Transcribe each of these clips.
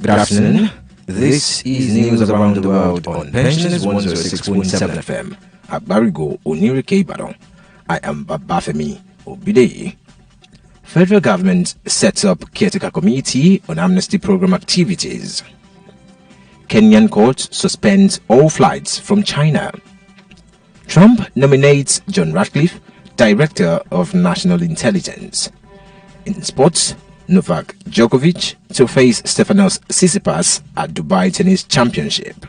Good afternoon. This is news around the world on Pensioners 106.7 FM. At Barigo, Onirike Ibadan. I am BABAFEMI OBIDEYI. Federal government sets up caretaker committee on amnesty program activities. Kenyan court suspends all flights from China. Trump nominates John Ratcliffe Director of National Intelligence. In sports, Novak Djokovic to face Stefanos Tsitsipas at Dubai Tennis Championship.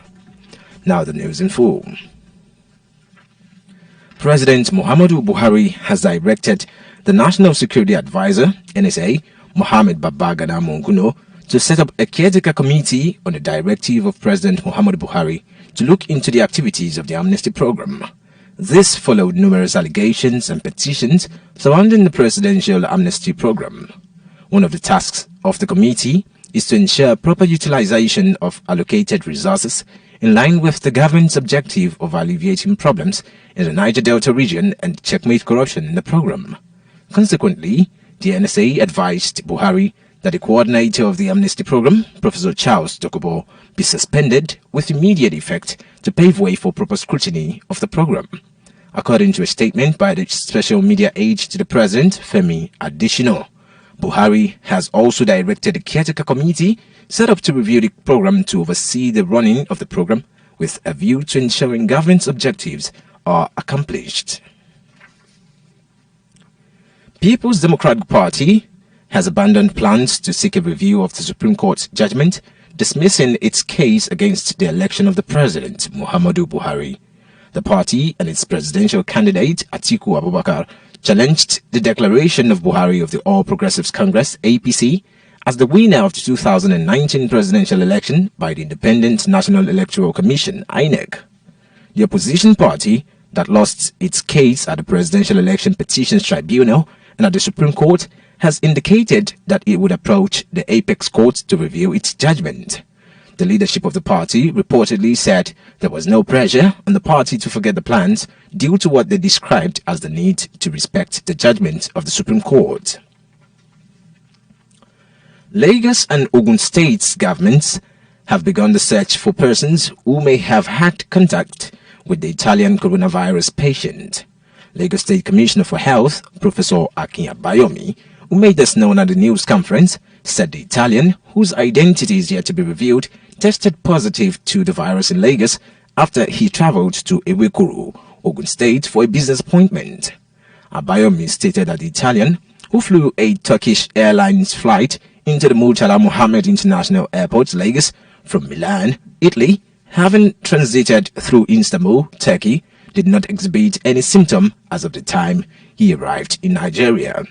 Now the news in full. President Muhammadu Buhari has directed the National Security Advisor, NSA, Mohammed Babagana Monguno, to set up a caretaker committee on the directive of President Muhammadu Buhari to look into the activities of the amnesty program. This followed numerous allegations and petitions surrounding the presidential amnesty program. One of the tasks of the committee is to ensure proper utilization of allocated resources in line with the government's objective of alleviating problems in the Niger Delta region and checkmate corruption in the program. Consequently, the NSA advised Buhari that the coordinator of the amnesty program, Professor Charles Tokobo, be suspended with immediate effect to pave way for proper scrutiny of the program. According to a statement by the special media aide to the president, Femi Adesina, Buhari has also directed a caretaker committee set up to review the program to oversee the running of the program with a view to ensuring government's objectives are accomplished. People's Democratic Party has abandoned plans to seek a review of the Supreme Court's judgment dismissing its case against the election of the President, Muhammadu Buhari. The party and its presidential candidate, Atiku Abubakar, challenged the declaration of Buhari of the All Progressives Congress, APC, as the winner of the 2019 presidential election by the Independent National Electoral Commission, INEC. The opposition party that lost its case at the Presidential Election Petitions Tribunal and at the Supreme Court has indicated that it would approach the Apex Court to review its judgment. The leadership of the party reportedly said there was no pressure on the party to forget the plans due to what they described as the need to respect the judgment of the Supreme Court. Lagos and Ogun State's governments have begun the search for persons who may have had contact with the Italian coronavirus patient. Lagos State Commissioner for Health, Professor Akin Abayomi, who made this known at the news conference, said the Italian, whose identity is yet to be revealed, tested positive to the virus in Lagos after he traveled to Ewekuru, Ogun State, for a business appointment. Abayomi stated that the Italian, who flew a Turkish Airlines flight into the Murtala Mohammed International Airport, Lagos, from Milan, Italy, having transited through Istanbul, Turkey, did not exhibit any symptom as of the time he arrived in Nigeria.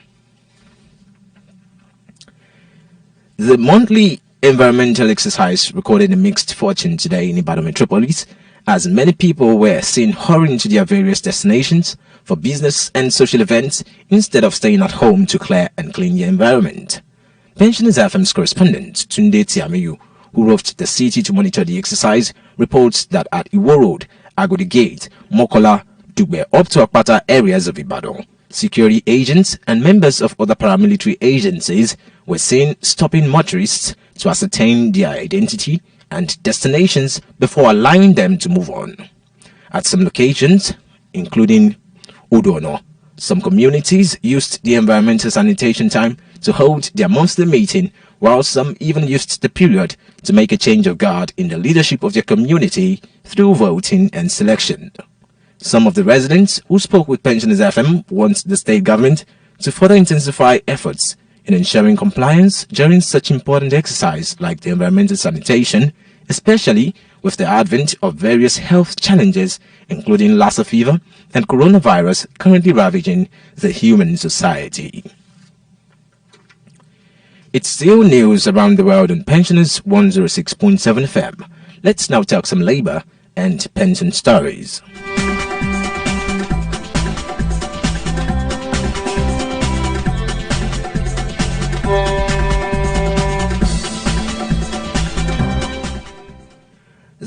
The monthly environmental exercise recorded a mixed fortune today in Ibadan metropolis, as many people were seen hurrying to their various destinations for business and social events instead of staying at home to clear and clean the environment. Pensioners FM's correspondent Tunde Tiamiyu, who roved the city to monitor the exercise, reports that at Iwo Road, Agodi Gate, Mokola, Dugbe up to Akpata areas of Ibadan, security agents and members of other paramilitary agencies were seen stopping motorists to ascertain their identity and destinations before allowing them to move on. At some locations, including Udono, some communities used the environmental sanitation time to hold their monthly meeting, while some even used the period to make a change of guard in the leadership of their community through voting and selection. Some of the residents who spoke with Pensioners FM want the state government to further intensify efforts in ensuring compliance during such important exercise like the environmental sanitation, especially with the advent of various health challenges including Lassa fever and coronavirus currently ravaging the human society. It's still news around the world on Pensioners 106.7 FM. Let's now talk some labor and pension stories.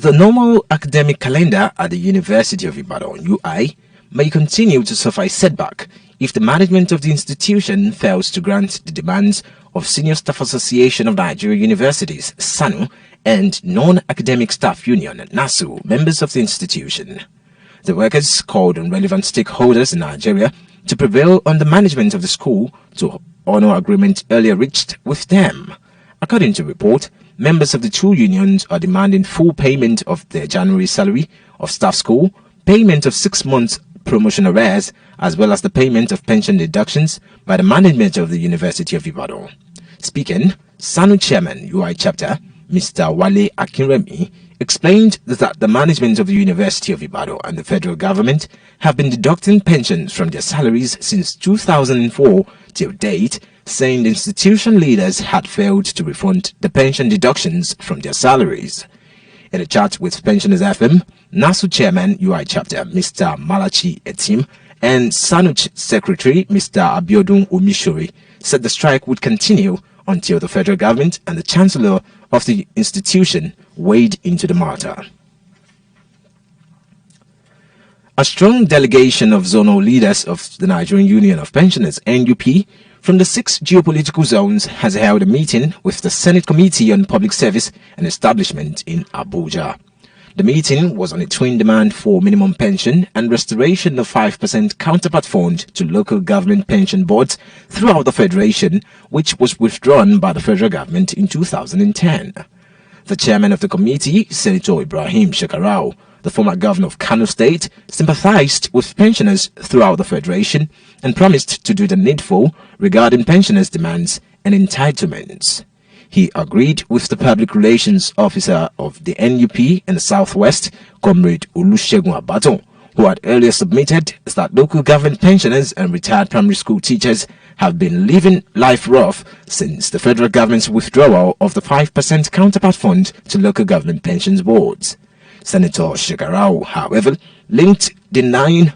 The normal academic calendar at the University of Ibadan, UI, may continue to suffer a setback if the management of the institution fails to grant the demands of Senior Staff Association of Nigeria Universities (SANU) and Non-Academic Staff Union (NASU) members of the institution. The workers called on relevant stakeholders in Nigeria to prevail on the management of the school to honor agreement earlier reached with them. According to report, members of the two unions are demanding full payment of their January salary of staff school, payment of 6 months promotion arrears, as well as the payment of pension deductions by the management of the University of Ibadan. Speaking, SANU Chairman UI Chapter, Mr. Wale Akinremi, explained that the management of the University of Ibadan and the federal government have been deducting pensions from their salaries since 2004 till date, saying the institution leaders had failed to refund the pension deductions from their salaries. In a chat with Pensioners FM, NASU Chairman UI Chapter Mr. Malachi Etim and SANU Secretary Mr. Abiodun Omishori said the strike would continue until the federal government and the Chancellor of the institution weighed into the matter. A strong delegation of zonal leaders of the Nigerian Union of Pensioners (NUP) from the 6 geopolitical zones has held a meeting with the Senate Committee on Public Service and Establishment in Abuja. The meeting was on a twin demand for minimum pension and restoration of 5% counterpart fund to local government pension boards throughout the federation, which was withdrawn by the federal government in 2010. The chairman of the committee, Senator Ibrahim Shekarau, the former governor of Kano State, sympathized with pensioners throughout the federation and promised to do the needful regarding pensioners' demands and entitlements. He agreed with the public relations officer of the NUP in the Southwest, Comrade Olusegun Abaton, who had earlier submitted that local government pensioners and retired primary school teachers have been living life rough since the federal government's withdrawal of the 5% counterpart fund to local government pensions boards. Senator Shekarau, however, linked denying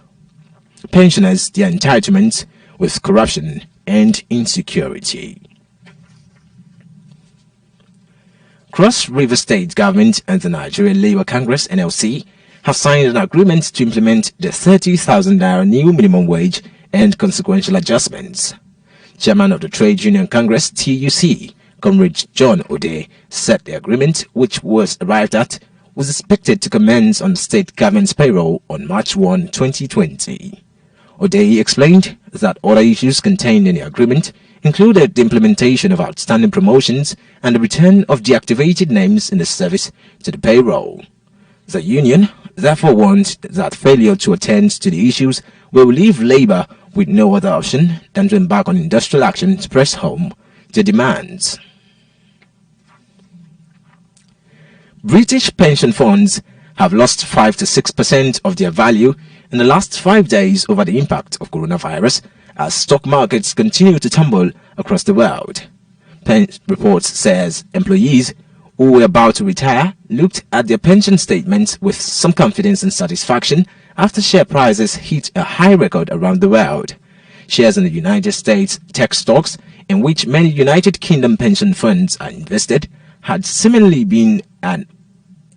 pensioners their entitlements with corruption and insecurity. Cross River State Government and the Nigerian Labour Congress (NLC) have signed an agreement to implement the 30,000 naira new minimum wage and consequential adjustments. Chairman of the Trade Union Congress (TUC), Comrade John Ode, said the agreement, which was arrived at, was expected to commence on the state government's payroll on March 1, 2020. Ode explained that other issues contained in the agreement included the implementation of outstanding promotions and the return of deactivated names in the service to the payroll. The union therefore warned that failure to attend to the issues will leave labor with no other option than to embark on industrial action to press home their demands. British pension funds have lost 5 to 6% of their value in the last 5 days over the impact of coronavirus as stock markets continue to tumble across the world. Reports says employees who were about to retire looked at their pension statements with some confidence and satisfaction after share prices hit a high record around the world. Shares in the United States tech stocks, in which many United Kingdom pension funds are invested, had seemingly been an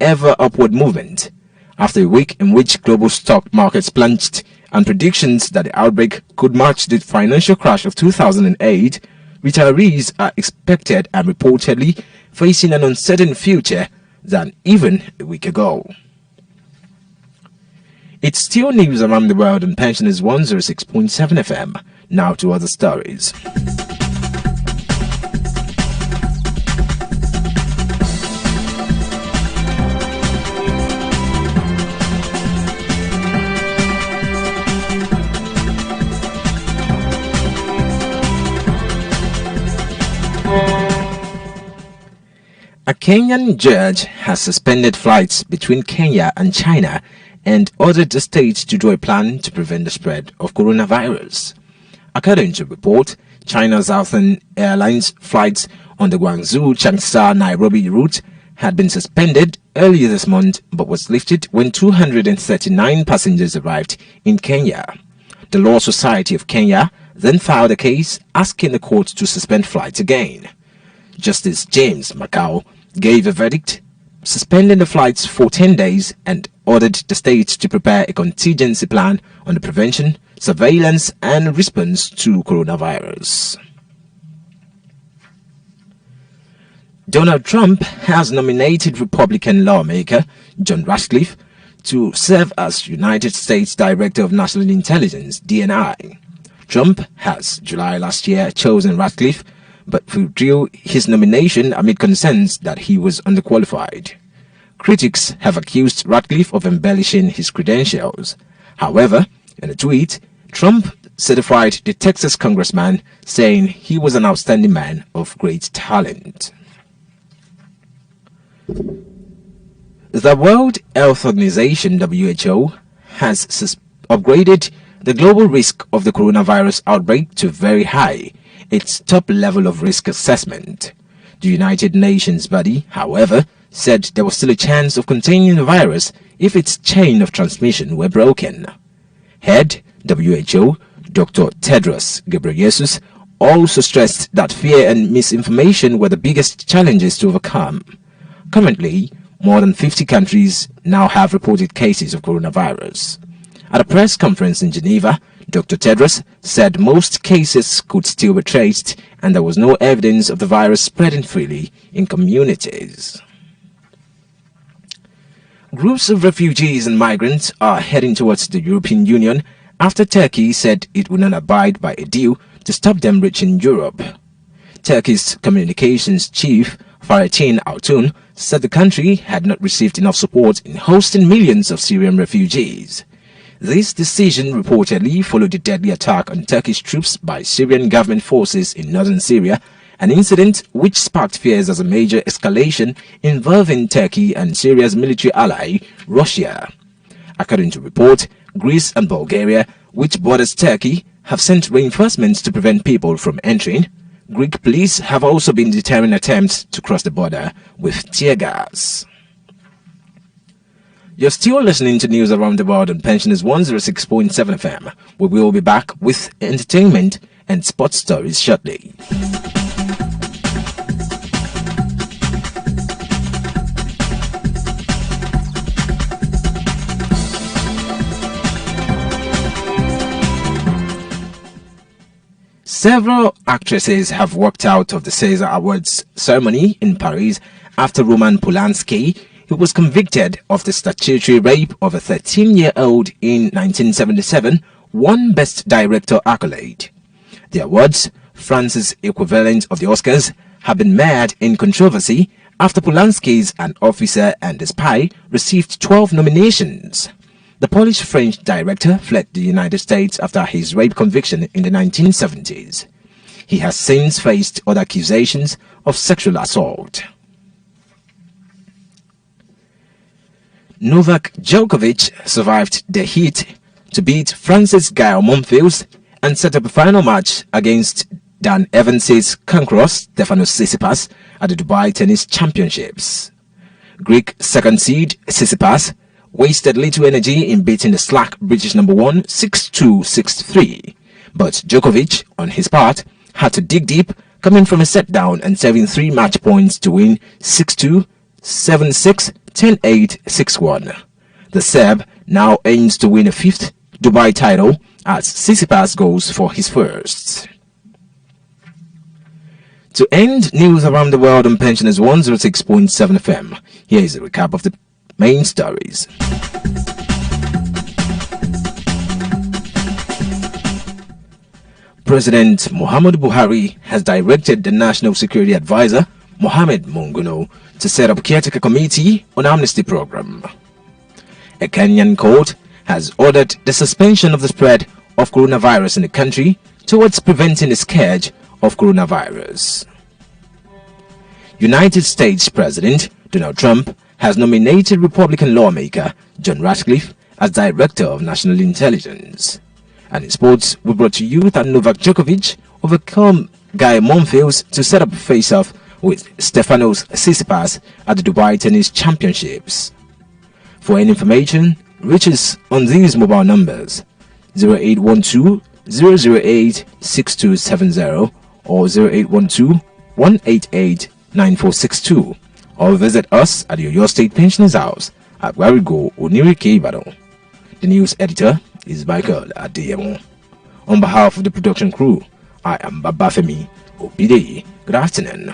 ever upward movement. After a week in which global stock markets plunged and predictions that the outbreak could match the financial crash of 2008, retirees are expected and reportedly facing an uncertain future than even a week ago. It's still news around the world on Pensioners 106.7 FM. Now to other stories. A Kenyan judge has suspended flights between Kenya and China and ordered the state to draw a plan to prevent the spread of coronavirus. According to a report, China's Southern Airlines flights on the Guangzhou-Changsha-Nairobi route had been suspended earlier this month but was lifted when 239 passengers arrived in Kenya. The Law Society of Kenya then filed a case asking the court to suspend flights again. Justice James Macau gave a verdict suspending the flights for 10 days and ordered the state to prepare a contingency plan on the prevention, surveillance, and response to coronavirus. Donald Trump has nominated Republican lawmaker John Ratcliffe to serve as United States Director of National Intelligence, DNI. Trump has, July last year, chosen Ratcliffe, but withdrew his nomination amid concerns that he was underqualified. Critics have accused Ratcliffe of embellishing his credentials. However, in a tweet, Trump certified the Texas congressman, saying he was an outstanding man of great talent. The World Health Organization (WHO) has upgraded the global risk of the coronavirus outbreak to very high, its top level of risk assessment. The United Nations body, however, said there was still a chance of containing the virus if its chain of transmission were broken. Head WHO Dr. Tedros Ghebreyesus also stressed that fear and misinformation were the biggest challenges to overcome. Currently, more than 50 countries now have reported cases of coronavirus. At a press conference in Geneva, Dr. Tedros said most cases could still be traced and there was no evidence of the virus spreading freely in communities. Groups of refugees and migrants are heading towards the European Union after Turkey said it would not abide by a deal to stop them reaching Europe. Turkey's communications chief, Fahrettin Altun, said the country had not received enough support in hosting millions of Syrian refugees. This decision reportedly followed the deadly attack on Turkish troops by Syrian government forces in northern Syria, an incident which sparked fears as a major escalation involving Turkey and Syria's military ally, Russia. According to report, Greece and Bulgaria, which borders Turkey, have sent reinforcements to prevent people from entering. Greek police have also been deterring attempts to cross the border with tear gas. You're still listening to News Around the World on Pensioners 106.7 FM. We will be back with entertainment and sports stories shortly. Several actresses have walked out of the César Awards ceremony in Paris after Roman Polanski, who was convicted of the statutory rape of a 13-year-old in 1977, won Best Director accolade. The awards, France's equivalent of the Oscars, have been mired in controversy after Polanski's An Officer and a Spy received 12 nominations. The Polish-French director fled the United States after his rape conviction in the 1970s. He has since faced other accusations of sexual assault. Novak Djokovic survived the heat to beat France's Gael Monfils and set up a final match against Dan Evans's conqueror Stefanos Tsitsipas at the Dubai Tennis Championships. Greek second seed Tsitsipas wasted little energy in beating the slack British number 1 6-2, 6-3, but Djokovic, on his part, had to dig deep, coming from a set down and serving 3 match points to win 6-2, 7-6, 10-8, 6-1. The Serb now aims to win a 5th Dubai title as Tsitsipas goes for his first. To end News Around the World on Pensioners 106.7 FM, here is a recap of the main stories. President Muhammadu Buhari has directed the National Security Advisor, Mohammed Monguno, to set up a caretaker committee on amnesty program. A Kenyan court has ordered the suspension of the spread of coronavirus in the country towards preventing the scourge of coronavirus. United States President Donald Trump has nominated Republican lawmaker John Ratcliffe as Director of National Intelligence. And in sports, we brought to you that Novak Djokovic overcome Gael Monfils to set up a face-off with Stefanos Tsitsipas at the Dubai Tennis Championships. For any information, reach us on these mobile numbers 0812 008 6270 or 0812 188 9462. Or visit us at your State Pensioners House, Agwarigo Onirike Ibadan. The news editor is Michael Adeyemo. On behalf of the production crew, I am BABAFEMI OBIDEYI. Good afternoon.